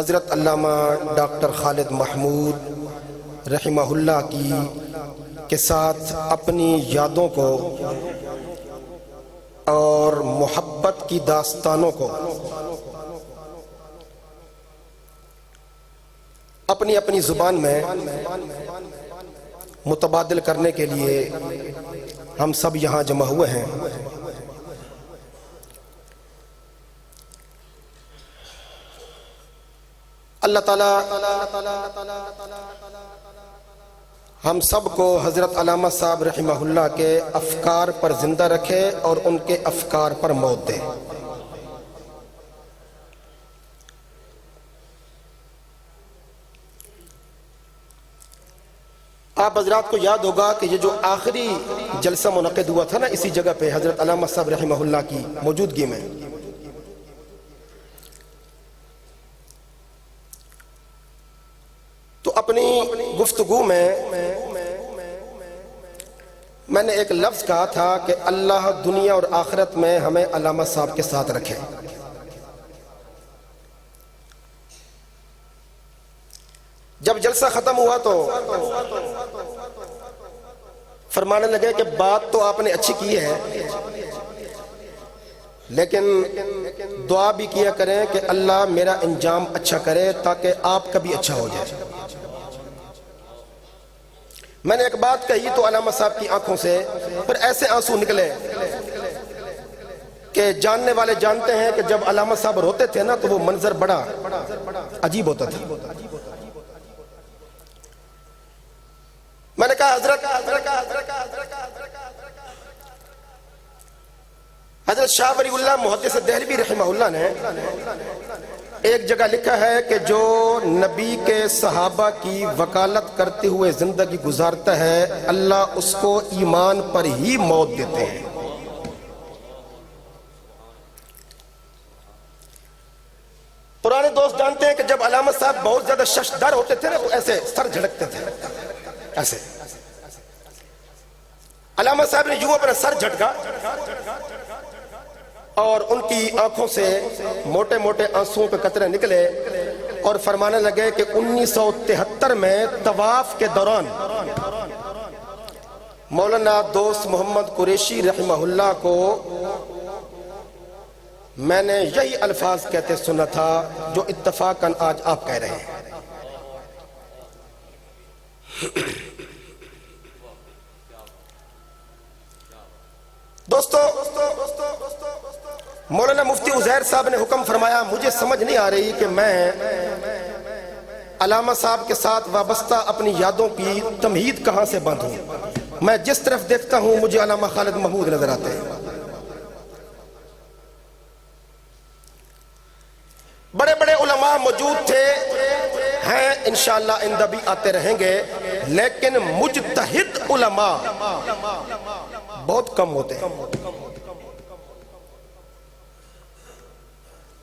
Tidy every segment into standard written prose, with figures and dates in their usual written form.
حضرت علامہ ڈاکٹر خالد محمود رحمہ اللہ کے ساتھ اپنی یادوں کو اور محبت کی داستانوں کو اپنی اپنی زبان میں متبادل کرنے کے لیے ہم سب یہاں جمع ہوئے ہیں۔ اللہ تعالیٰ ہم سب کو حضرت علامہ صاحب رحمہ اللہ کے افکار پر زندہ رکھے اور ان کے افکار پر موت دے۔ آپ حضرات کو یاد ہوگا کہ یہ جو آخری جلسہ منعقد ہوا تھا نا اسی جگہ پہ حضرت علامہ صاحب رحمہ اللہ کی موجودگی میں، تو اپنی گفتگو میں نے ایک لفظ کہا تھا کہ اللہ دنیا اور آخرت میں ہمیں علامہ صاحب کے ساتھ رکھے۔ جب جلسہ ختم ہوا تو فرمانے لگے کہ بات تو آپ نے اچھی کی ہے، لیکن دعا بھی کیا کریں کہ اللہ میرا انجام اچھا کرے تاکہ آپ کا بھی اچھا ہو جائے۔ میں نے ایک بات کہی تو علامہ صاحب کی آنکھوں سے پھر ایسے آنسو نکلے کہ جاننے والے جانتے ہیں کہ جب علامہ صاحب روتے تھے نا تو وہ منظر بڑا عجیب ہوتا تھا۔ میں نے کہا حضرت شاہ ولی اللہ محدث دہلوی رحمہ اللہ نے ایک جگہ لکھا ہے کہ جو نبی کے صحابہ کی وکالت کرتے ہوئے زندگی گزارتا ہے اللہ اس کو ایمان پر ہی موت دیتے ہیں۔ پرانے دوست جانتے ہیں کہ جب علامہ صاحب بہت زیادہ ششدر ہوتے تھے نا تو ایسے سر جھڑکتے تھے، ایسے علامہ صاحب نے یوں اپنا سر جھٹکا اور ان کی آنکھوں سے موٹے موٹے آنسوؤں کے قطرے نکلے اور فرمانے لگے کہ 1973 میں طواف کے دوران مولانا دوست محمد قریشی رحمہ اللہ کو میں نے یہی الفاظ کہتے سنا تھا جو اتفاقاً آج آپ کہہ رہے ہیں۔ دوستو، مولانا مفتی عزیر صاحب نے حکم فرمایا، مجھے سمجھ نہیں آ رہی کہ میں علامہ صاحب کے ساتھ وابستہ اپنی یادوں کی تمہید کہاں سے باندھوں۔ میں جس طرف دیکھتا ہوں مجھے علامہ خالد محمود نظر آتے ہیں۔ بڑے بڑے علماء موجود تھے، ہیں انشاءاللہ آئندہ بھی آتے رہیں گے، لیکن مجتہد علماء بہت کم ہوتے ہیں۔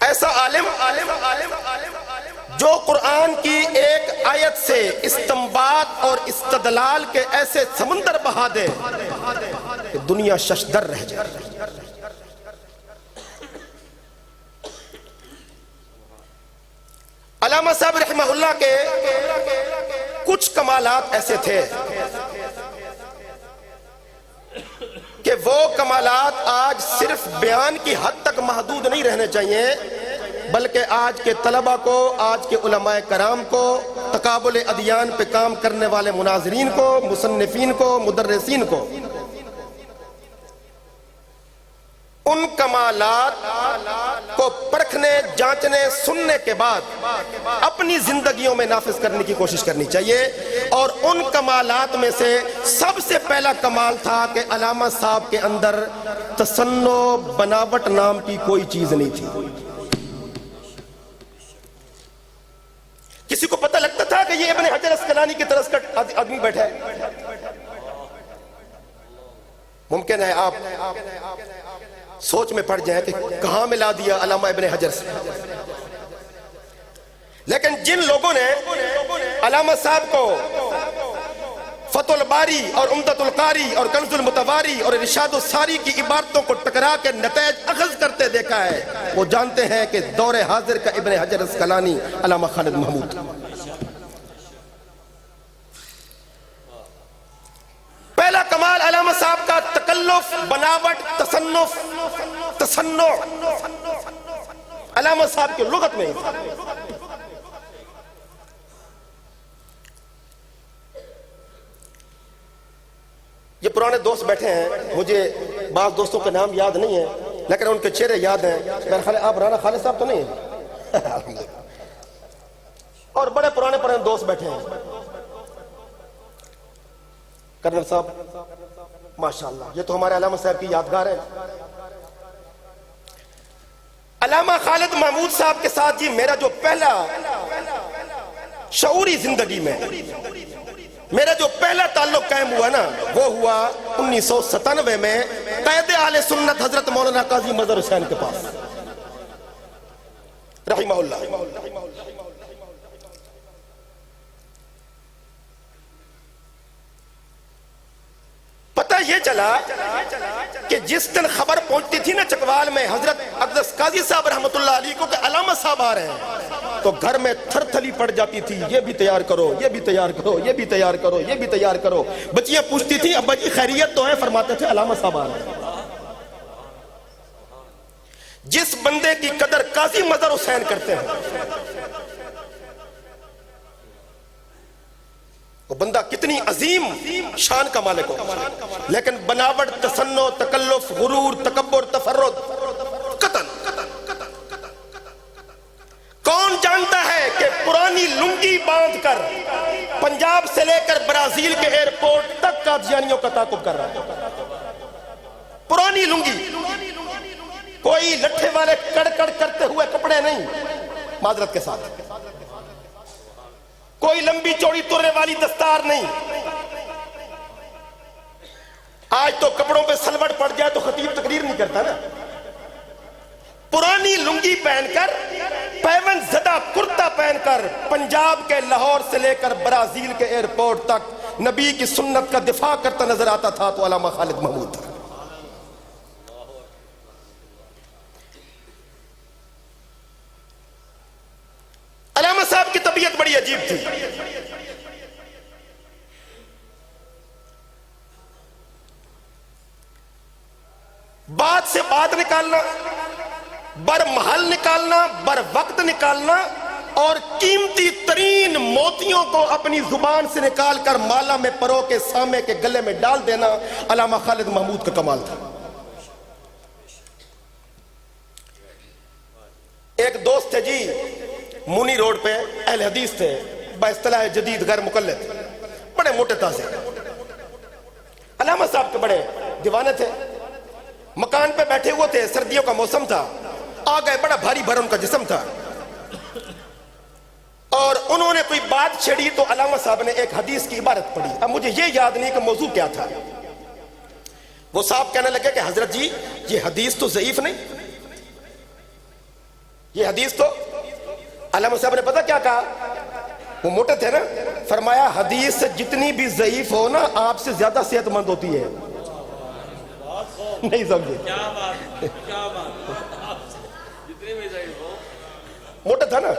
ایسا عالم جو قرآن کی ایک آیت سے استنباط اور استدلال کے ایسے سمندر بہا دے کہ دنیا ششدر رہ جائے۔ علامہ صاحب رحمہ اللہ کے کچھ کمالات ایسے تھے کہ وہ کمالات آج صرف بیان کی حد تک محدود نہیں رہنے چاہیے، بلکہ آج کے طلبہ کو، آج کے علماء کرام کو، تقابل ادیان پہ کام کرنے والے مناظرین کو، مصنفین کو، مدرسین کو ان کمالات کو پرکھنے، جانچنے، سننے کے بعد اپنی زندگیوں میں نافذ کرنے کی کوشش کرنی چاہیے۔ اور ان کمالات میں سے سب سے پہلا کمال تھا کہ علامہ صاحب کے اندر تصنع، بناوٹ نام کی کوئی چیز نہیں تھی۔ کسی کو پتہ لگتا تھا کہ یہ ابن حجر اسقلانی کی طرز کا آدمی بیٹھا ہے؟ ممکن ہے آپ سوچ میں پڑ جائیں کہ کہاں ملا دیا علامہ ابن حجر سے۔ لیکن جن لوگوں نے علامہ صاحب کو فتح الباری اور عمدۃ القاری اور کنز المتواری اور ارشاد الساری کی عبارتوں کو ٹکرا کے نتائج اخذ کرتے دیکھا ہے، وہ جانتے ہیں کہ دور حاضر کا ابن حجر اسقلانی علامہ خالد محمود۔ پہلا کمال علامہ صاحب کا تکلف، بناوٹ، تصنع علامہ صاحب کی لغت میں یہ پرانے دوست بیٹھے ہیں، مجھے بعض دوستوں کے نام یاد نہیں ہیں لیکن ان کے چہرے یاد ہیں۔ میرا خیال ہے آپ رانا خالد صاحب تو نہیں ہیں اور بڑے پرانے دوست بیٹھے ہیں، کرنل صاحب ماشاءاللہ، یہ تو ہمارے علامہ صاحب کی یادگار ہے۔ علامہ خالد محمود صاحب کے ساتھ جی میرا جو پہلا شعوری زندگی میں میرا جو پہلا تعلق قائم ہوا نا، وہ ہوا 1997 میں قائد اہل سنت حضرت مولانا قاضی مظہر حسین کے پاس رحمہ اللہ۔ پتہ یہ چلا کہ جس دن خبر پہنچتی تھی نا چکوال میں حضرت اقدس قاضی صاحب رحمۃ اللہ علیہ کو کہ علامہ صاحب آ رہے ہیں، تو گھر میں تھر تھلی پڑ جاتی تھی، یہ بھی تیار کرو، یہ بھی تیار کرو، یہ بھی تیار کرو، یہ بھی تیار کرو۔ بچیاں پوچھتی تھی ابا جی خیریت تو ہے؟ فرماتے تھے علامہ صاحب آ رہے ہیں۔ جس بندے کی قدر قاضی مظہر حسین کرتے ہیں وہ بندہ کتنی عظیم شان کا مالک ہو، لیکن بناوٹ، تصنع، تکلف، غرور، تکبر، تفرد، قتل۔ کون جانتا ہے کہ پرانی لنگی باندھ کر پنجاب سے لے کر برازیل کے ایئرپورٹ تک قادیانیوں کا تعاقب کر رہا ہے؟ پرانی لنگی، کوئی لٹھے والے کڑکڑ کرتے ہوئے کپڑے نہیں، معذرت کے ساتھ، کوئی لمبی چوڑی ترے والی دستار نہیں۔ آج تو کپڑوں پہ سلوٹ پڑ جائے تو خطیب تقریر نہیں کرتا نا۔ پرانی لنگی پہن کر، پیون زدہ کرتا پہن کر، پنجاب کے لاہور سے لے کر برازیل کے ایئرپورٹ تک نبی کی سنت کا دفاع کرتا نظر آتا تھا تو علامہ خالد محمود تھا۔ علامہ صاحب کی طبیعت بڑی عجیب تھی۔ بات سے بات نکالنا، بر محل نکالنا، بر وقت نکالنا، اور قیمتی ترین موتیوں کو اپنی زبان سے نکال کر مالا میں پرو کے سامے کے گلے میں ڈال دینا علامہ خالد محمود کا کمال تھا۔ ایک دوست تھے جی مونی روڈ پہ، اہل حدیث تھے، باصطلاح جدید غیر مقلد، بڑے موٹے تازے، علامہ صاحب کے بڑے دیوانے تھے۔ مکان پہ بیٹھے ہوئے تھے، سردیوں کا موسم تھا، آ گئے، بڑا بھاری بھر ان کا جسم تھا، اور انہوں نے کوئی بات چھیڑی تو علامہ صاحب نے ایک حدیث کی عبارت پڑھی۔ اب مجھے یہ یاد نہیں کہ موضوع کیا تھا۔ وہ صاحب کہنے لگے کہ حضرت جی یہ حدیث تو ضعیف نہیں، یہ حدیث تو، علامہ صاحب نے پتہ کیا کہا؟ وہ موٹے تھے نا، فرمایا حدیث جتنی بھی ضعیف ہو نا آپ سے زیادہ صحت مند ہوتی ہے۔ نہیں سمجھے؟ موٹا تھا نا۔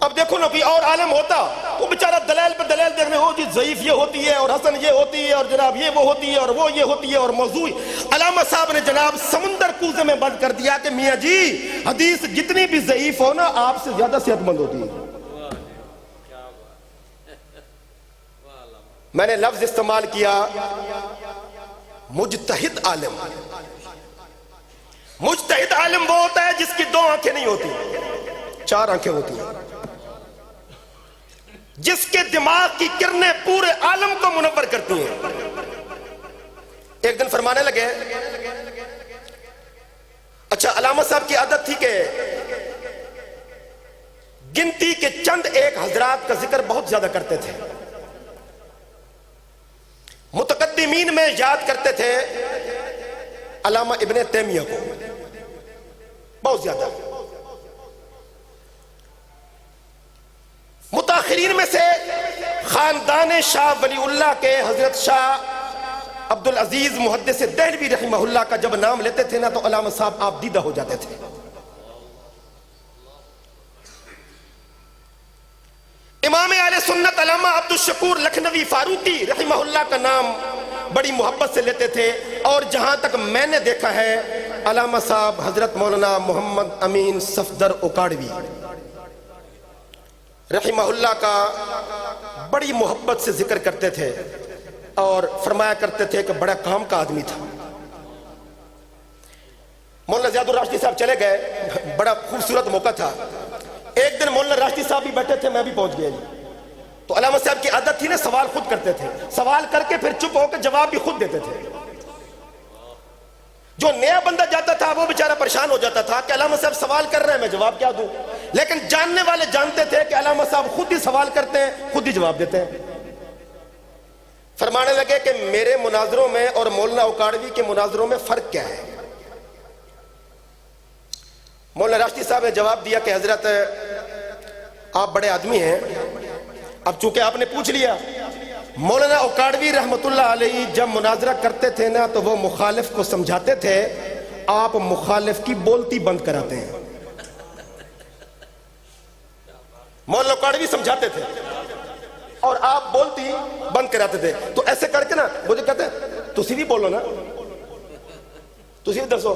اب دیکھو نا کوئی اور عالم ہوتا وہ بیچارہ دلائل پہ دلائل دیکھ رہے ہو جی ضعیف یہ ہوتی ہے اور حسن یہ ہوتی ہے اور جناب یہ وہ ہوتی ہے اور وہ یہ ہوتی ہے اور موضوع۔ علامہ صاحب نے جناب سمندر کوزے میں بند کر دیا کہ میاں جی حدیث جتنی بھی ضعیف ہو نا آپ سے زیادہ صحت مند ہوتی ہے۔ میں نے لفظ استعمال کیا مجتہد عالم۔ مجتہد عالم وہ ہوتا ہے جس کی دو آنکھیں نہیں ہوتی، چار آنکھیں ہوتی ہیں، جس کے دماغ کی کرنیں پورے عالم کو منور کرتی ہیں۔ ایک دن فرمانے لگے، اچھا علامہ صاحب کی عادت تھی کہ گنتی کے چند ایک حضرات کا ذکر بہت زیادہ کرتے تھے۔ متقدمین میں یاد کرتے تھے علامہ ابن تیمیہ کو بہت زیادہ، متاخرین میں سے خاندان شاہ ولی اللہ کے حضرت شاہ عبدالعزیز محدث دہلوی رحمہ اللہ کا جب نام لیتے تھے نا تو علامہ صاحب آپ دیدہ ہو جاتے تھے. امام اہل سنت علامہ عبدالشکور لکھنوی فاروقی رحمہ اللہ کا نام بڑی محبت سے لیتے تھے. اور جہاں تک میں نے دیکھا ہے علامہ صاحب حضرت مولانا محمد امین صفدر اکاڑوی رحمہ اللہ کا بڑی محبت سے ذکر کرتے تھے اور فرمایا کرتے تھے کہ بڑا کام کا آدمی تھا. مولانا زیاد الراشدی صاحب چلے گئے, بڑا خوبصورت موقع تھا. ایک دن مولانا راشدی صاحب بھی بیٹھے تھے, میں بھی پہنچ گیا جی. تو علامہ صاحب کی عادت تھی نا سوال خود کرتے تھے, سوال کر کے پھر چپ ہو کے جواب بھی خود دیتے تھے. جو نیا بندہ جاتا تھا وہ بیچارہ پریشان ہو جاتا تھا کہ علامہ صاحب سوال کر رہے ہیں میں جواب کیا دوں, لیکن جاننے والے جانتے تھے کہ علامہ صاحب خود ہی سوال کرتے ہیں خود ہی جواب دیتے ہیں. فرمانے لگے کہ میرے مناظروں میں اور مولانا اکاڑوی کے مناظروں میں فرق کیا ہے. مولانا راشدی صاحب نے جواب دیا کہ حضرت آپ بڑے آدمی ہیں, اب چونکہ آپ نے پوچھ لیا. مولانا اکاڑوی رحمت اللہ علیہ جب مناظرہ کرتے تھے نا تو وہ مخالف کو سمجھاتے تھے, آپ مخالف کی بولتی بند کراتے ہیں. مولانا اکاڑوی سمجھاتے تھے اور آپ بولتی بند کراتے تھے. تو ایسے کر کے نا مجھے کہتے ہیں تسی بھی بولو نا, تسی بھی دسو.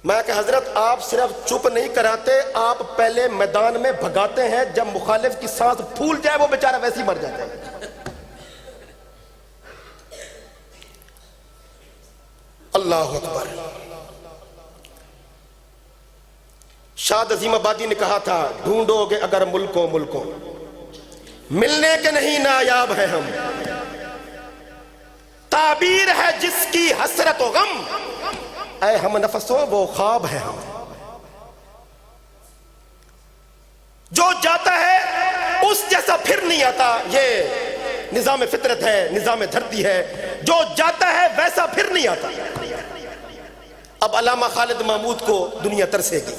میں کہ حضرت آپ صرف چپ نہیں کراتے, آپ پہلے میدان میں بھگاتے ہیں, جب مخالف کی سانس پھول جائے وہ بیچارہ ویسے ہی مر جاتا ہے. اللہ اکبر. شاد عظیم آبادی نے کہا تھا ڈھونڈو گے اگر ملکوں ملکوں ملنے کے نہیں نایاب ہیں ہم, تعبیر ہے جس کی حسرت و غم, اے ہم نفسوں وہ خواب ہے ہم. جو جاتا ہے اس جیسا پھر نہیں آتا, یہ نظام فطرت ہے, نظام دھرتی ہے. جو جاتا ہے ویسا پھر نہیں آتا. اب علامہ خالد محمود کو دنیا ترسے گی.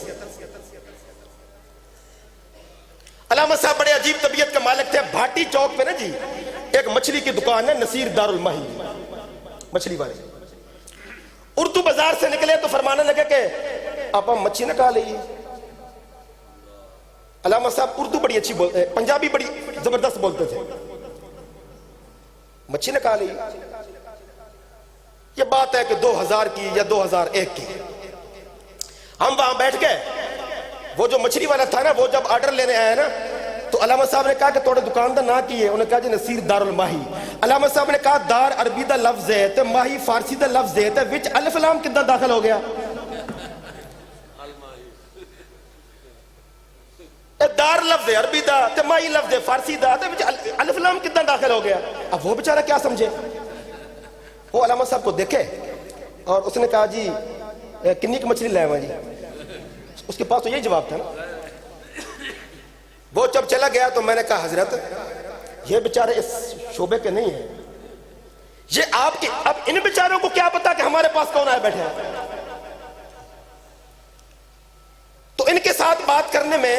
علامہ صاحب بڑے عجیب طبیعت کے مالک تھے. بھاٹی چوک پہ نا جی ایک مچھلی کی دکان ہے, نصیر دارالماہی مچھلی والے. اردو بازار سے نکلے تو فرمانے لگے کہ آپ ہم مچھی نہ کھا لئیے. علامہ صاحب اردو بڑی اچھی بولتے, پنجابی بڑی زبردست بولتے تھے. مچھی نہ کھا لئیے. یہ بات ہے کہ 2000 کی یا 2001 کی. ہم وہاں بیٹھ گئے. وہ جو مچھلی والا تھا نا وہ جب آرڈر لینے آیا نا تو علامہ صاحب نے کہا کہ توڑے دکان دا نہ کیے. انہوں نے کہا جی نصیر دارالماہی. علامہ صاحب نے کہا دار عربی دا لفظ ہے تے ماہی فارسی دا لفظ ہے تے وچ الف لام کدھر داخل ہو گیا. دار لفظ ہے عربی دا تے ماہی لفظ ہے فارسی دا تے وچ الف لام کدھر داخل ہو گیا. اب وہ بیچارہ کیا سمجھے. وہ علامہ صاحب کو دیکھے اور اس نے کہا جی کنی کی مچھلی لائے جی. اس کے پاس تو یہی جواب تھا نا. وہ جب چلا گیا تو میں نے کہا حضرت یہ بیچارے اس شعبے کے نہیں ہیں, یہ آپ کے, اب ان بیچاروں کو کیا پتا کہ ہمارے پاس کون آئے بیٹھے ہیں. تو ان کے ساتھ بات کرنے میں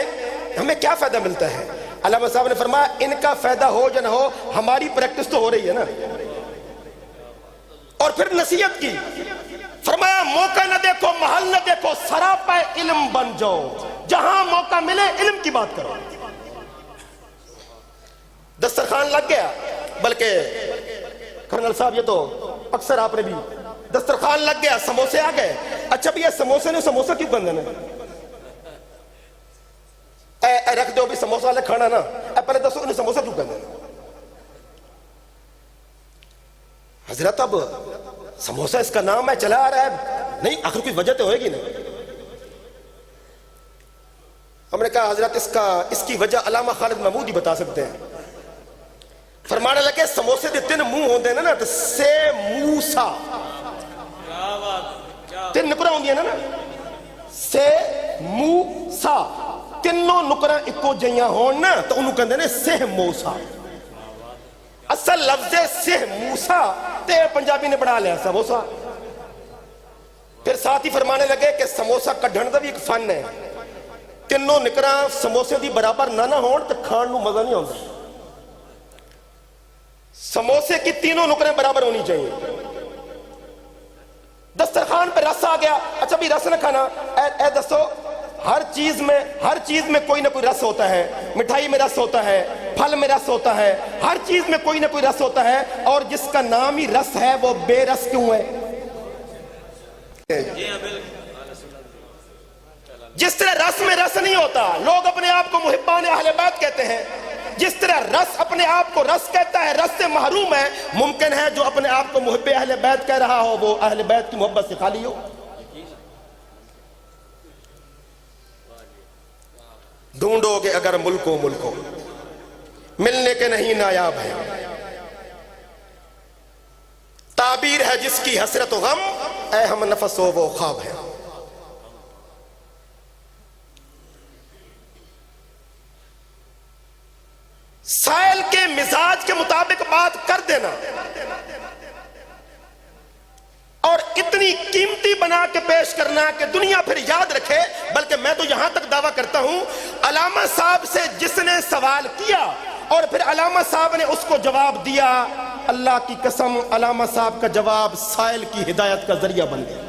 ہمیں کیا فائدہ ملتا ہے. علامہ صاحب نے فرمایا ان کا فائدہ ہو یا نہ ہو ہماری پریکٹس تو ہو رہی ہے نا. اور پھر نصیحت کی. فرمایا موقع نہ دیکھو محل نہ دیکھو, سراپا علم بن جاؤ, جہاں موقع ملے علم کی بات کرو. دسترخوان لگ گیا, بلکہ کرنل صاحب یہ تو اکثر آپ نے بھی, دسترخوان لگ گیا, سموسے آ گئے. اچھا بھی یہ سموسے نے سموسا کیوں بن دینا, اے رکھ دو بھی سموسا والے کھانا نا, اے پہلے دسو انہیں سموسا کیوں بن دینا. حضرت اب سموسا اس کا نام ہے چلا آ رہا ہے, نہیں آخر کوئی وجہ تو ہوئے گی نا. ہم نے کہا حضرت اس کی وجہ علامہ خالد محمود ہی بتا سکتے ہیں. فرمانے لگے سموسے دے 3 منہ ہوندے نا تو سے موسا, 3 نکرہ ہوندی نا, سے موسا, تینوں نکرہ اکو جیاں ہون نا تو انہوں کہندے نے سہ موسا. اصل لفظ سہ موسا تے پنجابی نے بڑھا لیا سموسا. پھر ساتھ ہی فرمانے لگے کہ سموسا کڈھن دا بھی ایک فن ہے. تینوں نکرہ سموسے دی برابر نہ ہون تو کھان نو مزہ نہیں ہوندا. سموسے کی تینوں نقریں برابر ہونی چاہیے. دسترخوان پہ رس آ گیا, اچھا بھی رس نہ کھانا, اے دستو ہر چیز میں کوئی نہ کوئی رس ہوتا ہے. مٹھائی میں رس ہوتا ہے, پھل میں رس ہوتا ہے, ہر چیز میں کوئی نہ کوئی رس ہوتا ہے. اور جس کا نام ہی رس ہے وہ بے رس کیوں ہے؟ جس طرح رس میں رس نہیں ہوتا, لوگ اپنے آپ کو محبان اہل بیت کہتے ہیں, جس طرح رس اپنے آپ کو رس کہتا ہے, رس سے محروم ہے. ممکن ہے جو اپنے آپ کو محب اہل بیت کہہ رہا ہو وہ اہل بیت کی محبت سے خالی ہو. ڈھونڈو گے اگر ملکوں ملنے کے نہیں نایاب ہے. تعبیر ہے جس کی حسرت و غم, اے ہم نفس و وہ خواب ہے. سائل کے مزاج کے مطابق بات کر دینا اور اتنی قیمتی بنا کے پیش کرنا کہ دنیا پھر یاد رکھے. بلکہ میں تو یہاں تک دعویٰ کرتا ہوں, علامہ صاحب سے جس نے سوال کیا اور پھر علامہ صاحب نے اس کو جواب دیا, اللہ کی قسم علامہ صاحب کا جواب سائل کی ہدایت کا ذریعہ بن گیا.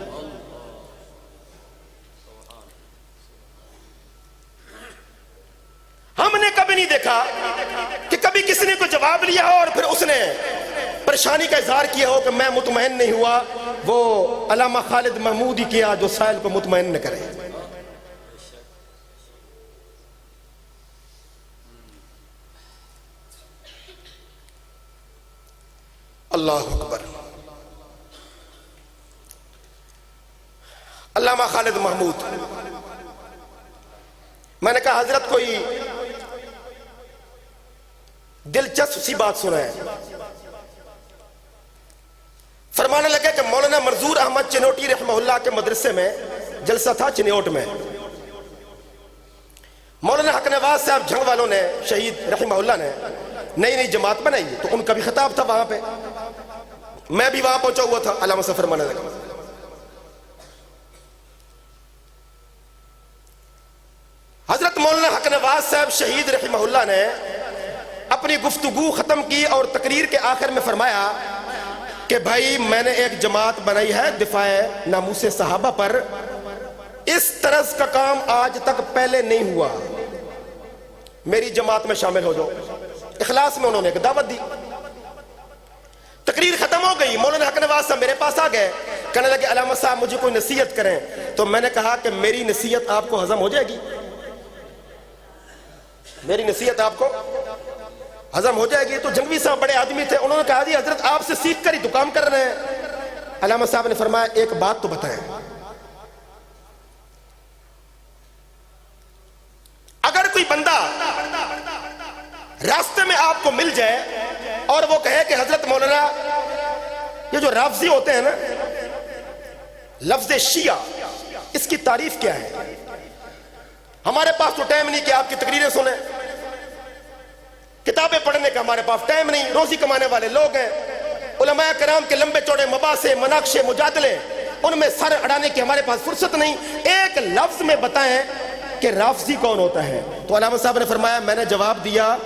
ہم نے کبھی نہیں دیکھا کہ کبھی کسی نے کوئی جواب لیا ہو اور پھر اس نے پریشانی کا اظہار کیا ہو کہ میں مطمئن نہیں ہوا. وہ علامہ خالد محمود ہی کیا جو سائل کو مطمئن نہ کرے. اللہ اکبر. علامہ خالد محمود, میں نے کہا حضرت کوئی دلچسپ سی بات سنا ہے. فرمانے لگے کہ مولانا منظور احمد چنوٹی رحمہ اللہ کے مدرسے میں جلسہ تھا چنیوٹ میں. مولانا حق نواز صاحب جھنگ والوں نے شہید رحمہ اللہ نے نئی جماعت بنائی, تو ان کا بھی خطاب تھا وہاں پہ. میں بھی وہاں پہنچا ہوا تھا. علامہ صاحب فرمانے لگا حضرت مولانا حق نواز صاحب شہید رحمہ اللہ نے اپنی گفتگو ختم کی اور تقریر کے آخر میں فرمایا کہ بھائی میں نے ایک جماعت بنائی ہے دفاع ناموس صحابہ پر. اس طرز کا کام آج تک پہلے نہیں ہوا, میری جماعت میں شامل ہو جاؤ. اخلاص میں انہوں نے ایک دعوت دی. تقریر ختم ہو گئی. مولانا حق نواز صاحب میرے پاس آ گئے, کہنے لگے علامہ صاحب مجھے کوئی نصیحت کریں. تو میں نے کہا کہ میری نصیحت آپ کو ہضم ہو جائے گی, میری نصیحت آپ کو ہضم ہو جائے گی. تو جنگوی صاحب بڑے آدمی تھے, انہوں نے کہا جی حضرت آپ سے سیکھ کر ہی تو کام کر رہے ہیں. علامہ صاحب نے فرمایا ایک بات تو بتائیں, اگر کوئی بندہ راستے میں آپ کو مل جائے اور وہ کہے کہ حضرت مولانا یہ جو رافضی ہوتے ہیں نا, لفظ شیعہ, اس کی تعریف کیا ہے؟ ہمارے پاس تو ٹائم نہیں کہ آپ کی تقریریں سنیں, کتابیں پڑھنے کا ہمارے پاس ٹائم نہیں, روزی کمانے والے لوگ ہیں. علماء کرام کے لمبے چوڑے مباحثے مناقشے مجادلے, ان میں سر اڑانے کی ہمارے پاس فرصت نہیں. ایک لفظ میں بتائیں کہ رافضی کون ہوتا ہے؟ تو علامہ صاحب نے فرمایا, میں نے جواب دیا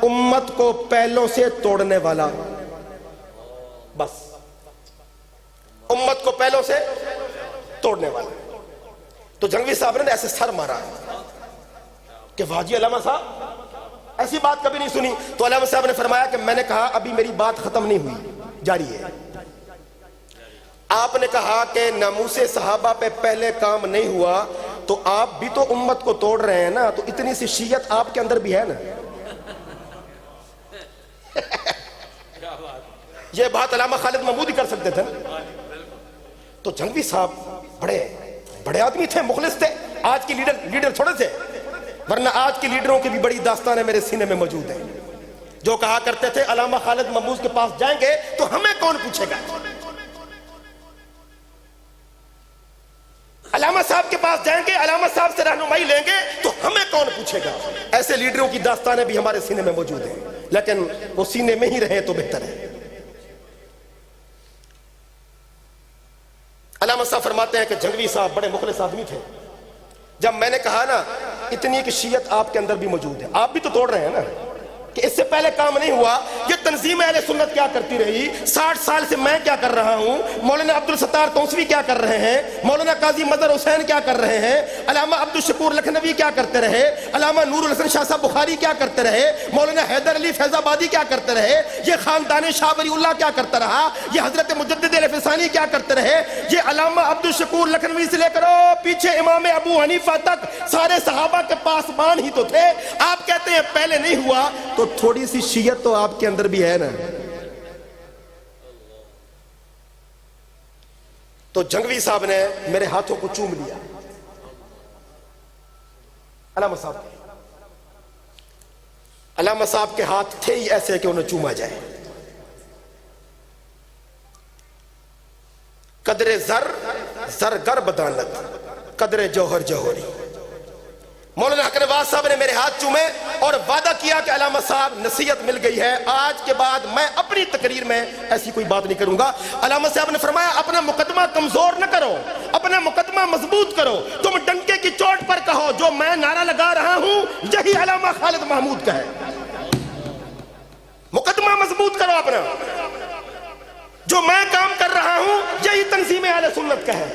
امت کو پہلوں سے توڑنے والا. بس, امت کو پہلوں سے توڑنے والا. تو جنگوی صاحب نے ایسے سر مارا کہ واہ جی علامہ صاحب ایسی بات کبھی نہیں سنی. تو علامہ صاحب نے فرمایا کہ میں نے کہا ابھی میری بات ختم نہیں ہوئی, جاری ہے. آپ نے کہا کہ ناموس صحابہ پہ پہلے کام نہیں ہوا, تو آپ بھی تو امت کو توڑ رہے ہیں نا, تو اتنی سی شیعت آپ کے اندر بھی ہے نا. یہ بات علامہ خالد محمود ہی کر سکتے تھے. تو جنگوی صاحب بڑے آدمی تھے, مخلص تھے. آج کی لیڈر تھوڑے تھے, ورنہ آج کے لیڈروں کی بھی بڑی داستانیں میرے سینے میں موجود ہیں, جو کہا کرتے تھے علامہ خالد محمود کے پاس جائیں گے تو ہمیں کون پوچھے گا, علامہ صاحب کے پاس جائیں گے, علامہ صاحب سے رہنمائی لیں گے تو ہمیں کون پوچھے گا. ایسے لیڈروں کی داستانیں بھی ہمارے سینے میں موجود ہیں, لیکن وہ سینے میں ہی رہے تو بہتر ہے. علامہ صاحب فرماتے ہیں کہ جنگوی صاحب بڑے مخلص آدمی تھے. جب میں نے کہا نا اتنی کہ شیعت آپ کے اندر بھی موجود ہے, آپ بھی تو توڑ رہے ہیں نا, کہ اس سے پہلے کام نہیں ہوا, یہ تنظیم اہل سنت کیا کرتی رہی، 60 سال سے میں کیا کر رہا ہوں، مولانا عبدالستار توسوی کیا کر رہے ہیں، مولانا قاضی مظہر حسین کیا کر رہے ہیں، علامہ عبدالشکور لکھنوی کیا کرتے رہے، علامہ نور الحسن شاہ صاحب بخاری کیا کرتے رہے، مولانا حیدر علی فیض آبادی کیا کرتے رہے، یہ خاندان شاہ ولی اللہ کیا کرتا رہا، یہ حضرت مجدد الفسانی کیا کرتے رہے، یہ علامہ عبدالشکور لکھنوی سے لے کر پیچھے امام ابو حنیفہ تک سارے صحابہ کے پاسبان ہی تو تھے۔ آپ کہتے ہیں پہلے نہیں ہوا، تو تھوڑی سی شیعت تو آپ کے اندر بھی ہے نا۔ تو جنگوی صاحب نے میرے ہاتھوں کو چوم لیا، علامہ صاحب کے ہاتھ تھے ہی ایسے کہ انہیں چوما جائے۔ قدر زر زرگر بدانت، قدر جوہر جوہری۔ مولانا حق نواز صاحب نے میرے ہاتھ چومے اور وعدہ کیا کہ علامہ صاحب نصیحت مل گئی ہے، آج کے بعد میں اپنی تقریر میں ایسی کوئی بات نہیں کروں گا۔ علامہ صاحب نے فرمایا اپنا مقدمہ کمزور نہ کرو، اپنا مقدمہ مضبوط کرو، تم ڈنکے کی چوٹ پر کہو جو میں نعرہ لگا رہا ہوں یہی علامہ خالد محمود کا ہے۔ مقدمہ مضبوط کرو اپنا، جو میں کام کر رہا ہوں یہی تنظیم اہل سنت کا ہے،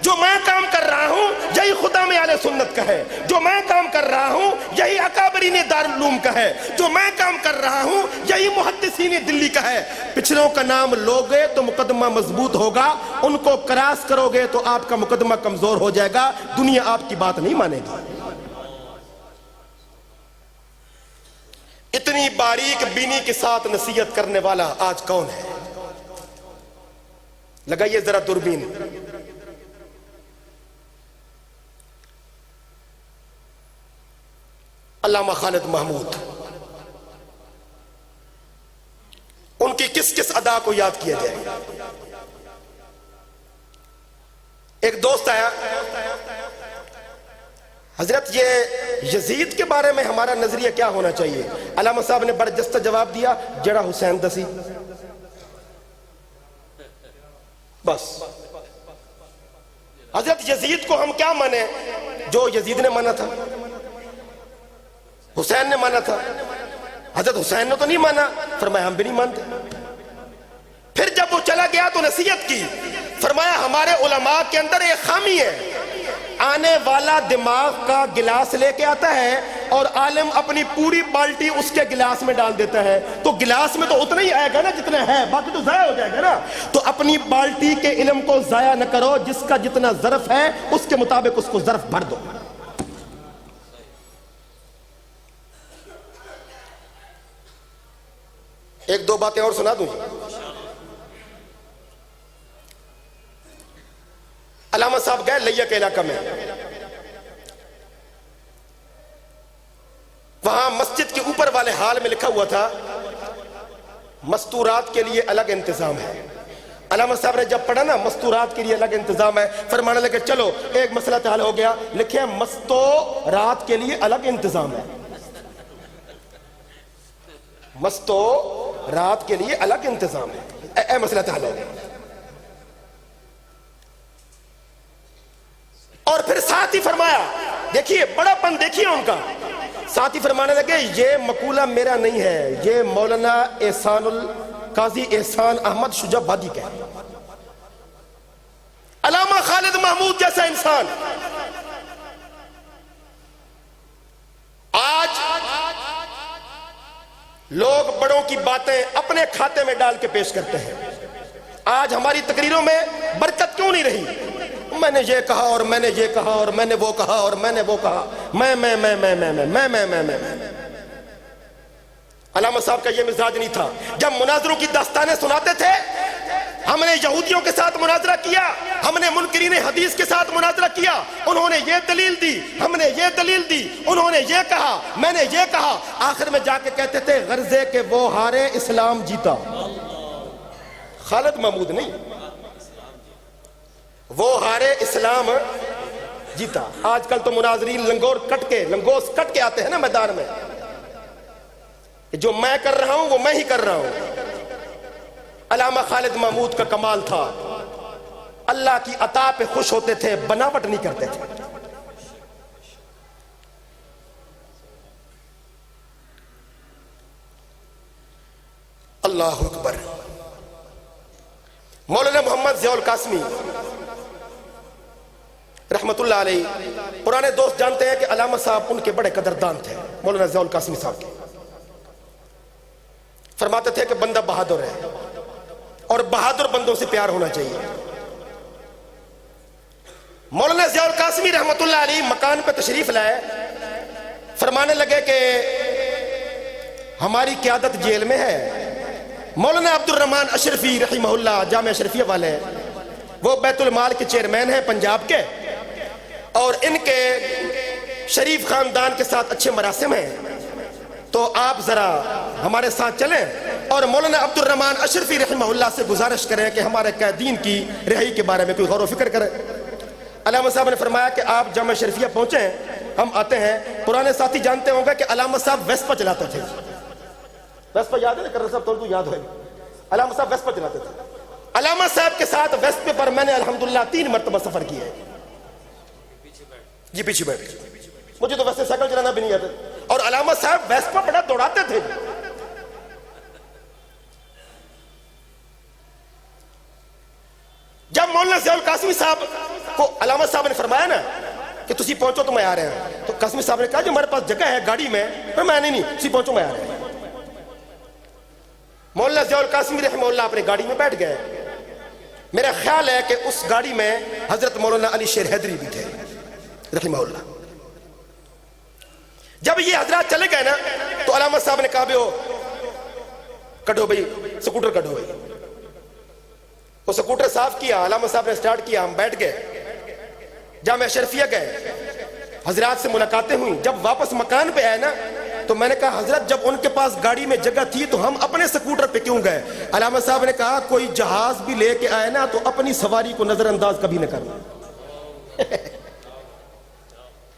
جو میں کام کر رہا ہوں یہی خدام اہل سنت کا ہے، جو میں کام کر رہا ہوں یہی اکابرین دارالعلوم کا ہے، جو میں کام کر رہا ہوں یہی محدثین دلی کا ہے۔ پچھلوں کا نام لوگے تو مقدمہ مضبوط ہوگا، ان کو کراس کرو گے تو آپ کا مقدمہ کمزور ہو جائے گا، دنیا آپ کی بات نہیں مانے گی۔ اتنی باریک بینی کے ساتھ نصیحت کرنے والا آج کون ہے؟ لگائیے ذرا دوربین۔ علامہ خالد محمود، ان کی کس کس ادا کو یاد کیا جائے؟ ایک دوست آیا، حضرت یہ یزید کے بارے میں ہمارا نظریہ کیا ہونا چاہیے؟ علامہ صاحب نے برجستہ جواب دیا، جڑا حسین دسی بس۔ حضرت یزید کو ہم کیا مانیں؟ جو یزید نے مانا تھا، حسین نے مانا تھا۔ حضرت حسین نے تو نہیں مانا، فرمایا ہم بھی نہیں مانتے۔ پھر جب وہ چلا گیا تو نصیحت کی، فرمایا ہمارے علماء کے اندر ایک خامی ہے، آنے والا دماغ کا گلاس لے کے آتا ہے اور عالم اپنی پوری بالٹی اس کے گلاس میں ڈال دیتا ہے، تو گلاس میں تو اتنا ہی آئے گا نا جتنا ہے، باقی تو ضائع ہو جائے گا نا۔ تو اپنی بالٹی کے علم کو ضائع نہ کرو، جس کا جتنا ظرف ہے اس کے مطابق اس کو ظرف بھر دو۔ ایک دو باتیں اور سنا دوں۔ علامہ صاحب گئے لیا کے علاقہ میں، وہاں مسجد کے اوپر والے حال میں لکھا ہوا تھا مستورات کے لیے الگ انتظام ہے۔ علامہ صاحب نے جب پڑھا نا مستورات کے لیے الگ انتظام ہے، فرمانے لگے چلو ایک مسئلہ حل ہو گیا، لکھے مستورات کے لیے الگ انتظام ہے، مستورات کے لیے الگ انتظام ہے، اے مسئلہ حل ہو گیا۔ اور پھر ساتھ ہی فرمایا، دیکھیے بڑا پن دیکھیے ان کا، ساتھ ہی فرمانے لگے یہ مقولہ میرا نہیں ہے، یہ مولانا قاضی احسان احمد شجاع بادی کا ہے۔ علامہ خالد محمود جیسا انسان آج لوگ بڑوں کی باتیں اپنے کھاتے میں ڈال کے پیش کرتے ہیں۔ آج ہماری تقریروں میں برکت کیوں نہیں رہی؟ میں نے یہ کہا اور میں نے یہ کہا اور میں نے وہ کہا اور میں نے وہ کہا، میں علامہ صاحب کا یہ مزاج نہیں تھا۔ جب مناظروں کی داستانیں سناتے تھے، ہم نے یہودیوں کے ساتھ مناظرہ کیا، ہم نے منکرین حدیث کے ساتھ مناظرہ کیا، انہوں نے یہ دلیل دی، ہم نے یہ دلیل دی، انہوں نے یہ کہا، میں نے یہ کہا، آخر میں جا کے کہتے تھے غرضے کہ وہ ہارے اسلام جیتا۔ خالد محمود نہیں، وہ ہارے اسلام جیتا۔ آج کل تو مناظرین لنگوس کٹ کے آتے ہیں نا میدان میں، جو میں کر رہا ہوں وہ میں ہی کر رہا ہوں۔ علامہ خالد محمود کا کمال تھا، اللہ کی عطا پہ خوش ہوتے تھے، بناوٹ نہیں کرتے تھے۔ اللہ اکبر. مولانا محمد ضیاء القاسمی رحمت اللہ علیہ پرانے دوست جانتے ہیں کہ علامہ صاحب ان کے بڑے قدردان تھے. مولانا ضیاء القاسمی صاحب کے فرماتے تھے کہ بندہ بہادر ہے اور بہادر بندوں سے پیار ہونا چاہیے. مولانا ضیاء القاسمی رحمت اللہ علیہ مکان پہ تشریف لائے, فرمانے لگے کہ ہماری قیادت جیل میں ہے. مولانا عبد الرحمن اشرفی رحمہ اللہ جامعہ اشرفیہ والے, وہ بیت المال کے چیئرمین ہیں پنجاب کے, اور ان کے شریف خاندان کے ساتھ اچھے مراسم ہیں, تو آپ ذرا ہمارے ساتھ چلیں اور مولانا عبد الرحمن اشرفی رحمہ اللہ سے گزارش کریں کہ ہمارے قیدین کی رہائی کے بارے میں کوئی غور و فکر کریں. علامہ صاحب نے فرمایا کہ آپ جامعہ شریفیہ پہنچیں, ہم آتے ہیں. پرانے ساتھی جانتے ہوں گے کہ علامہ صاحب ویسپا چلاتے تھے. ویسپا یاد ہے نا کرن صاحب, تو یاد ہے, علامہ صاحب ویسپا چلاتے تھے. علامہ صاحب کے ساتھ ویسپے پر میں نے الحمدللہ 3 مرتبہ سفر کیا ہے. جی پیچھے بیٹھ گئے, مجھے تو ویسے سائیکل چلانا بھی نہیں آتا, اور علامہ صاحب ویسپا بڑا دوڑاتے تھے. جب مولانا ضیاء القاسمی صاحب کو علامہ صاحب نے فرمایا نا کہ تسی پہنچو تو میں آ رہے ہیں, تو قاسمی صاحب نے کہا جو ہمارے پاس جگہ ہے گاڑی میں, میں نہیں تسی پہنچو میں آ رہے ہیں. مولانا ضیاء القاسمی رحمہ اللہ اپنے گاڑی میں بیٹھ گئے. میرا خیال ہے کہ اس گاڑی میں حضرت مولانا علی شیر حیدری بھی تھے رحمہ اللہ. جب یہ حضرات چلے گئے نا تو علامہ صاحب نے کہا بیو کڈو بھئی سکوٹر کڈو بھئی. وہ سکوٹر صاف کیا, علامہ صاحب نے سٹارٹ کیا, ہم بیٹھ گئے, جامعہ شریفیہ گئے, حضرات سے ملاقاتیں ہوئیں. جب واپس مکان پہ آئے نا تو میں نے کہا حضرت جب ان کے پاس گاڑی میں جگہ تھی تو ہم اپنے سکوٹر پہ کیوں گئے؟ علامہ صاحب نے کہا کوئی جہاز بھی لے کے آئے نا تو اپنی سواری کو نظر انداز کبھی نہ کرنا.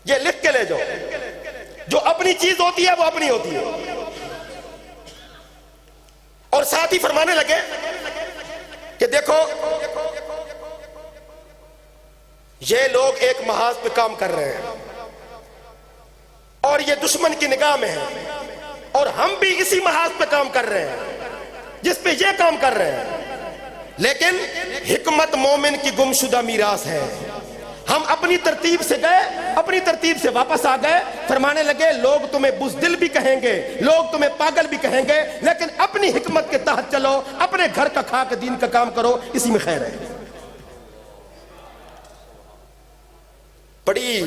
یہ لکھ کے لے جاؤ, جو اپنی چیز ہوتی ہے وہ اپنی ہوتی ہے. اور ساتھ ہی فرمانے لگے کہ دیکھو یہ لوگ ایک محاذ پہ کام کر رہے ہیں اور یہ دشمن کی نگاہ میں ہے, اور ہم بھی اسی محاذ پہ کام کر رہے ہیں جس پہ یہ کام کر رہے ہیں, لیکن حکمت مومن کی گمشدہ میراث ہے. ہم اپنی ترتیب سے گئے, اپنی ترتیب سے واپس آ گئے. فرمانے لگے لوگ تمہیں بزدل بھی کہیں گے, لوگ تمہیں پاگل بھی کہیں گے, لیکن اپنی حکمت کے تحت چلو, اپنے گھر کا کھا کے دین کا کام کرو, اسی میں خیر ہے. بڑی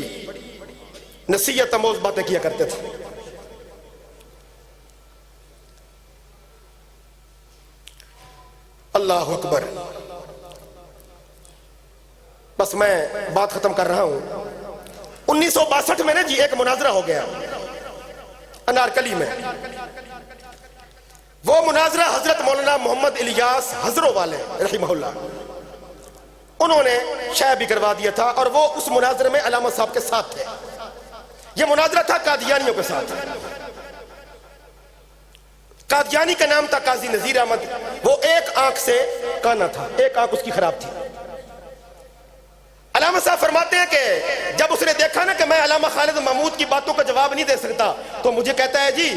نصیحت آموز باتیں کیا کرتے تھے. اللہ اکبر. بس میں بات ختم کر رہا ہوں. 1962 میں نے جی ایک مناظرہ ہو گیا انارکلی میں. وہ مناظرہ حضرت مولانا محمد الیاس حضروں والے رحمہ اللہ انہوں نے شائع بھی کروا دیا تھا, اور وہ اس مناظرے میں علامہ صاحب کے ساتھ تھے. یہ مناظرہ تھا قادیانیوں کے ساتھ. قادیانی کا نام تھا قاضی نذیر احمد. وہ ایک آنکھ سے کانا تھا, ایک آنکھ اس کی خراب تھی. علامہ صاحب فرماتے ہیں کہ جب اس نے دیکھا نا کہ میں علامہ خالد محمود کی باتوں کا جواب نہیں دے سکتا تو مجھے کہتا ہے جی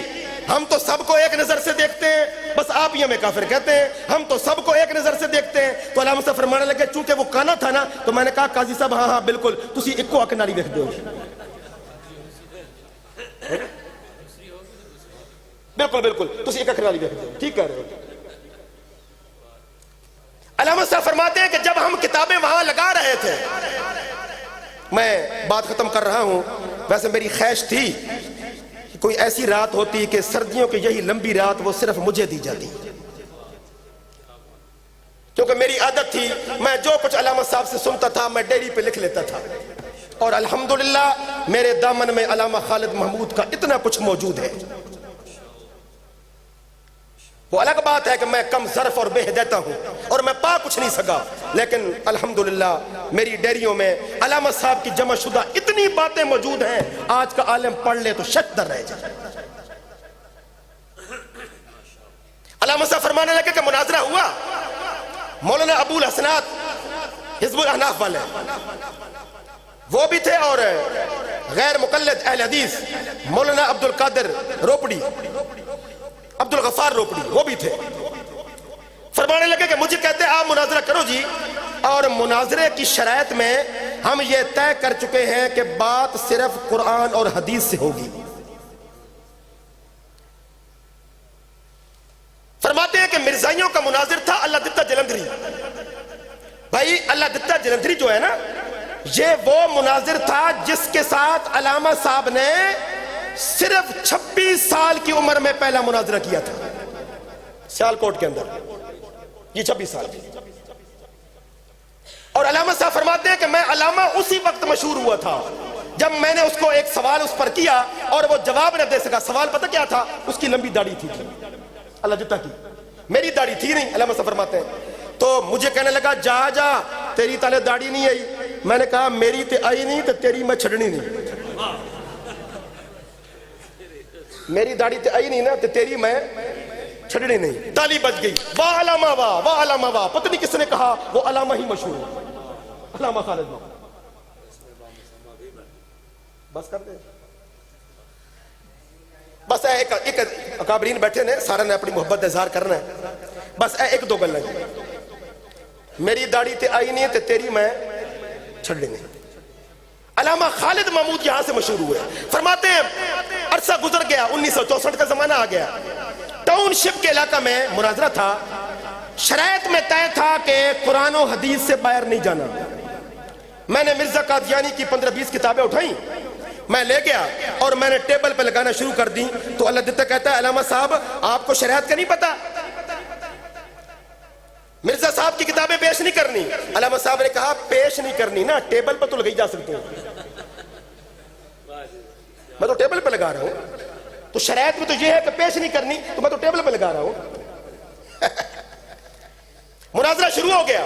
ہم تو سب کو ایک نظر سے دیکھتے ہیں, بس آپ ہی ہمیں کافر کہتے ہیں, ہم تو سب کو ایک نظر سے دیکھتے ہیں. تو علامہ صاحب فرمانے لگے چونکہ وہ کانا تھا نا تو میں نے کہا قاضی صاحب ہاں بالکل تسی ایک کو اک نالی دیکھتے ہو, بالکل تسی ایک اک نالی دیکھتے ہو, ٹھیک کہہ رہے ہو. علامہ صاحب فرماتے ہیں کہ جب ہم کتابیں وہاں لگا رہے تھے, میں بات ختم کر رہا ہوں, ویسے میری خواہش تھی کہ کوئی ایسی رات ہوتی کہ سردیوں کی یہی لمبی رات وہ صرف مجھے دی جاتی, کیونکہ میری عادت تھی میں جو کچھ علامہ صاحب سے سنتا تھا میں ڈیری پہ لکھ لیتا تھا, اور الحمدللہ میرے دامن میں علامہ خالد محمود کا اتنا کچھ موجود ہے. وہ الگ بات ہے کہ میں کم ظرف اور بے ہدایت ہوں اور میں پا کچھ نہیں سکا, لیکن الحمدللہ میری ڈیریوں میں علامہ صاحب کی جمع شدہ اتنی باتیں موجود ہیں آج کا عالم پڑھ لے تو شک در رہ جائے. علامہ صاحب فرمانے لگے کہ مناظرہ ہوا, مولانا ابو الحسنات حزب الاحناف والے وہ بھی تھے, اور غیر مقلد اہل حدیث مولانا عبد القادر روپڑی, عبد الغفار روپڑی وہ بھی تھے. فرمانے لگے کہ مجھے کہتے آپ مناظرہ کرو جی، اور مناظرے کی شرائط میں ہم یہ طے کر چکے ہیں کہ بات صرف قرآن اور حدیث سے ہوگی۔ فرماتے ہیں کہ مرزائیوں کا مناظر تھا اللہ دتہ جلندری۔ بھائی اللہ دتہ جلندری جو ہے نا، یہ وہ مناظر تھا جس کے ساتھ علامہ صاحب نے صرف 26 سال کی عمر میں پہلا مناظرہ کیا تھا سیالکوٹ کے اندر، یہ 26 سال کی۔ اور علامہ صاحب فرماتے ہیں کہ میں علامہ اسی وقت مشہور ہوا تھا جب میں نے اس کو ایک سوال اس پر کیا اور وہ جواب نہ دے سکا۔ سوال پتہ کیا تھا؟ اس کی لمبی داڑھی تھی اللہ جتہ کی، میری داڑھی تھی نہیں۔ علامہ صاحب فرماتے ہیں تو مجھے کہنے لگا جا جا تیری تالے داڑھی نہیں آئی۔ میں نے کہا میری تے آئی نہیں تو تیری میں چھڑنی نہیں، میری داڑھی تے آئی نہیں نا تو تیری میں چھڑنی نہیں۔ تالی بج گئی، واہ علامہ واہ، واہ علامہ واہ۔ پتہ نہیں کس نے کہا، وہ علامہ ہی مشہور ہے، علامہ خالد محمد۔ بس کر دیں، بس ایک اکابرین بیٹھے نے، سارا نے اپنی محبت اظہار کرنا ہے، بس ایک دو گل ہے، میری داڑھی تے آئی نہیں تے تیری میں چھڑنی نہیں۔ علامہ خالد محمود یہاں سے مشہور ہوئے۔ فرماتے ہیں عرصہ گزر گیا، 1964 کا زمانہ آ گیا، ٹاؤن شپ کے علاقہ میں مناظرہ تھا، شرائط میں طے تھا کہ قرآن و حدیث سے باہر نہیں جانا۔ میں نے مرزا قادیانی کی 15-20 کتابیں اٹھائیں، میں لے گیا اور میں نے ٹیبل پہ لگانا شروع کر دی تو اللہ دتہ کہتا ہے علامہ صاحب آپ کو شریعت کا نہیں پتا، مرزا صاحب کی کتابیں پیش نہیں کرنی۔ علامہ صاحب نے کہا پیش نہیں کرنی نا، ٹیبل پہ تو لگائی جا سکتے ہیں، میں تو ٹیبل پہ لگا رہا ہوں، تو شریعت میں تو یہ ہے کہ پیش نہیں کرنی، تو میں تو ٹیبل پہ لگا رہا ہوں۔ مناظرہ شروع ہو گیا،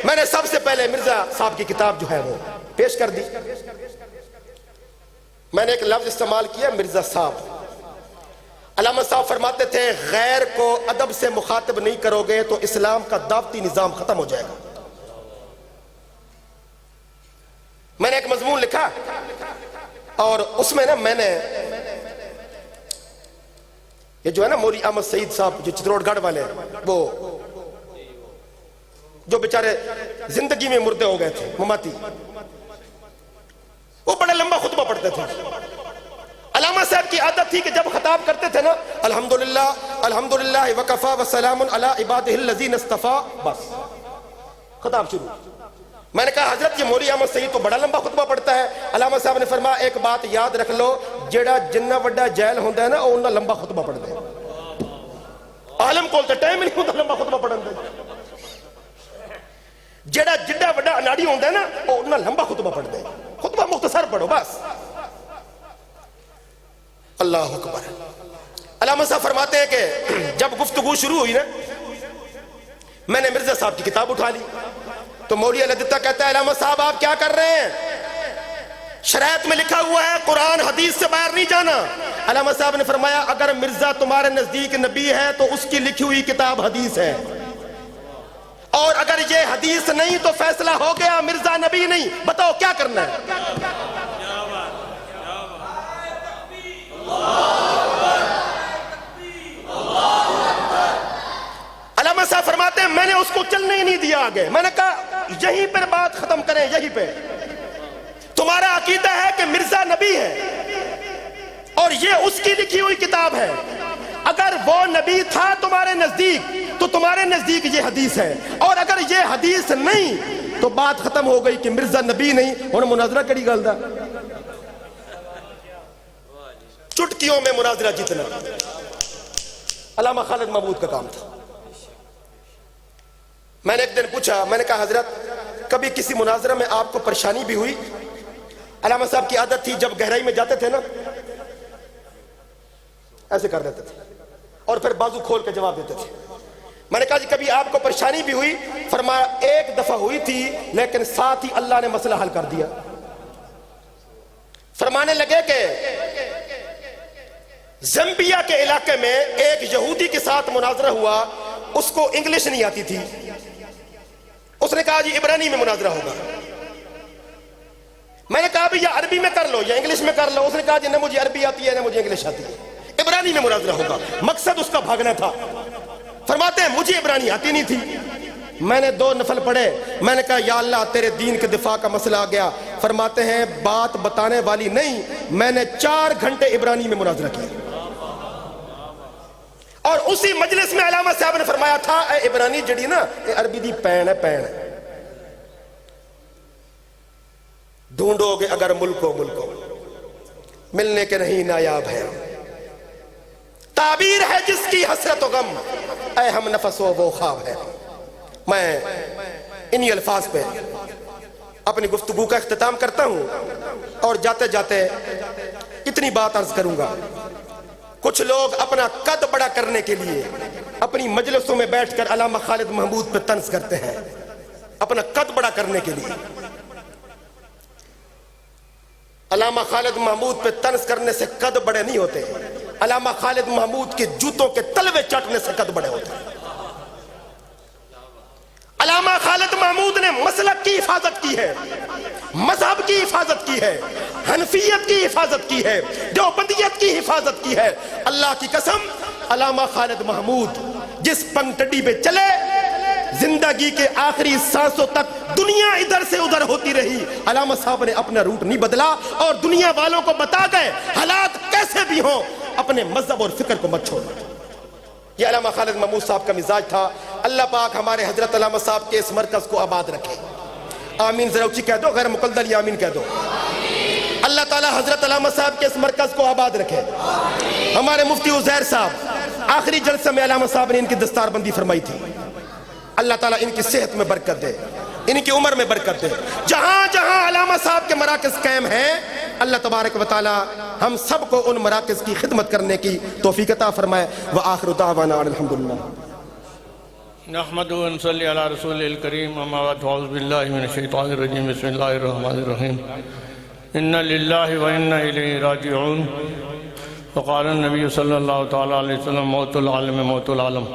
میں نے سب سے پہلے مرزا صاحب کی کتاب جو ہے وہ پیش کر دی۔ میں نے ایک لفظ استعمال کیا، مرزا صاحب۔ علامہ صاحب فرماتے تھے غیر کو ادب سے مخاطب نہیں کرو گے تو اسلام کا دعوتی نظام ختم ہو جائے گا۔ میں نے ایک مضمون لکھا اور اس میں نا میں نے یہ جو ہے نا مولی احمد سعید صاحب جو چتروڑ گڑھ والے وہ جو بیچارے زندگی میں مردے ہو گئے تھے مماتی، وہ بڑا لمبا خطبہ پڑھتے تھے۔ علامہ صاحب کی عادت تھی کہ جب خطاب کرتے تھے نا الحمدللہ الحمدللہ وکفا وسلام علی عبادہ الذین اصطفیٰ، بس خطاب شروع۔ میں نے کہا حضرت یہ مولی احمد سعید تو بڑا لمبا خطبہ پڑھتا ہے۔ علامہ صاحب نے فرمایا ایک بات یاد رکھ لو، جیڑا جنہ وڈا جیل ہوندہ ہے نا انہا لمبا خطبہ پڑھ دے، عالم کولتا ٹائم نہیں ہوتا لمبا خطبہ پڑھن دے، جیڑا جڈا وڈا اناڑی ہوندہ ہے نا انہا لمبا خطبہ پڑھ دے، خطبہ مختصر پڑھو بس۔ اللہ اکبر۔ علامہ صاحب فرماتے ہیں کہ جب گفتگو شروع ہوئی نا میں نے مرزا صاحب کی کتاب اٹھا لی تو مولوی اللہ دتہ کہتا ہے علامہ صاحب آپ کیا کر رہے ہیں؟ شرائط میں لکھا ہوا ہے قرآن حدیث سے باہر نہیں جانا۔ علامہ صاحب نے فرمایا اگر مرزا تمہارے نزدیک نبی ہے تو اس کی لکھی ہوئی کتاب حدیث ہے، اور اگر یہ حدیث نہیں تو فیصلہ ہو گیا مرزا نبی نہیں، بتاؤ کیا کرنا ہے؟ علامہ صاحب فرماتے ہیں میں نے اس کو چلنے ہی نہیں دیا آگے، میں نے کہا یہیں پر بات ختم کریں، یہیں پہ تمہارا عقیدہ ہے کہ مرزا نبی ہے اور یہ اس کی لکھی ہوئی کتاب ہے، اگر وہ نبی تھا تمہارے نزدیک تو تمہارے نزدیک یہ حدیث ہے، اور اگر یہ حدیث نہیں تو بات ختم ہو گئی کہ مرزا نبی نہیں، اور مناظرہ کری گل دا چٹکیوں میں مناظرہ جتنا علامہ خالد محمود کا کام تھا۔ میں نے ایک دن پوچھا، میں نے کہا حضرت کبھی کسی مناظرہ میں آپ کو پریشانی بھی ہوئی؟ علامہ صاحب کی عادت تھی جب گہرائی میں جاتے تھے نا ایسے کر دیتے تھے اور پھر بازو کھول کے جواب دیتے تھے۔ میں نے کہا جی کبھی آپ کو پریشانی بھی ہوئی؟ فرمایا ایک دفعہ ہوئی تھی لیکن ساتھ ہی اللہ نے مسئلہ حل کر دیا۔ فرمانے لگے کہ زمبیا کے علاقے میں ایک یہودی کے ساتھ مناظرہ ہوا، اس کو انگلش نہیں آتی تھی، اس نے کہا جی عبرانی میں مناظرہ ہوگا۔ میں نے کہا بھی یا عربی میں کر لو یا انگلش میں کر لو، اس نے کہا جی نہ مجھے عربی آتی ہے نہ مجھے انگلش آتی ہے، عبرانی میں مناظرہ ہوگا۔ مقصد اس کا بھاگنا تھا، فرماتے ہیں مجھے عبرانی آتی نہیں تھی، میں نے 2 نفل پڑھے، میں نے کہا یا اللہ تیرے دین کے دفاع کا مسئلہ آ گیا۔ فرماتے ہیں بات بتانے والی نہیں، میں نے 4 گھنٹے عبرانی میں مناظرہ کیا، اور اسی مجلس میں علامہ صاحب نے فرمایا تھا اے عبرانی جڑی نا اے عربی دی پین ہے، پین ڈھونڈو گے اگر ملکو ملنے کے نہیں نایاب ہے، تعبیر ہے جس کی حسرت و غم، اے ہم نفس و وہ خواب ہے۔ میں انہی الفاظ پہ اپنی گفتگو کا اختتام کرتا ہوں، اور جاتے جاتے اتنی بات عرض کروں گا۔ کچھ لوگ اپنا قد بڑا کرنے کے لیے اپنی مجلسوں میں بیٹھ کر علامہ خالد محمود پہ طنز کرتے ہیں، اپنا قد بڑا کرنے کے لیے۔ علامہ خالد محمود پہ طنز کرنے سے قد بڑے نہیں ہوتے، علامہ خالد محمود کے جوتوں کے تلوے چاٹنے سے قد بڑے ہوتے ہیں۔ علامہ خالد محمود نے مسلک کی حفاظت کی ہے، مذہب کی حفاظت کی ہے، حنفیت کی حفاظت کی ہے، دیوبندیت کی حفاظت کی ہے۔ اللہ کی قسم علامہ خالد محمود جس پنگٹڈی پہ چلے، زندگی کے آخری سانسوں تک دنیا ادھر سے ادھر ہوتی رہی، علامہ صاحب نے اپنا روٹ نہیں بدلا، اور دنیا والوں کو بتا گئے حالات کیسے بھی ہوں اپنے مذہب اور فکر کو مت چھوڑنا۔ یہ علامہ خالد محمود صاحب کا مزاج تھا۔ اللہ پاک ہمارے حضرت علامہ صاحب کے اس مرکز کو آباد رکھے، آمین۔ ذرا اونچی کہہ دو، غیر مقلدل یہ آمین کہہ دو۔ اللہ تعالی حضرت علامہ صاحب کے اس مرکز کو آباد رکھے۔ ہمارے مفتی عزیر صاحب آخری جلسے میں علامہ صاحب نے ان کی دستار بندی فرمائی تھی، اللہ تعالیٰ ان کی صحت میں برکت دے، ان کی عمر میں برکت دے۔ جہاں جہاں علامہ صاحب کے مراکز قائم ہیں، اللہ تبارک و تعالی ہم سب کو ان مراکز کی خدمت کرنے کی توفیق عطا فرمائے۔ وآخر دعوانا الحمدللہ۔ نحمدہ و نصلی علی رسول الکریم، اما بعد، اعوذ باللہ من الشیطان الرجیم، بسم اللہ الرحمن الرحیم۔ انا للہ و انا الیہ راجعون، وقال النبی صلی اللہ تعالی علیہ وسلم موت العالم موت العالم۔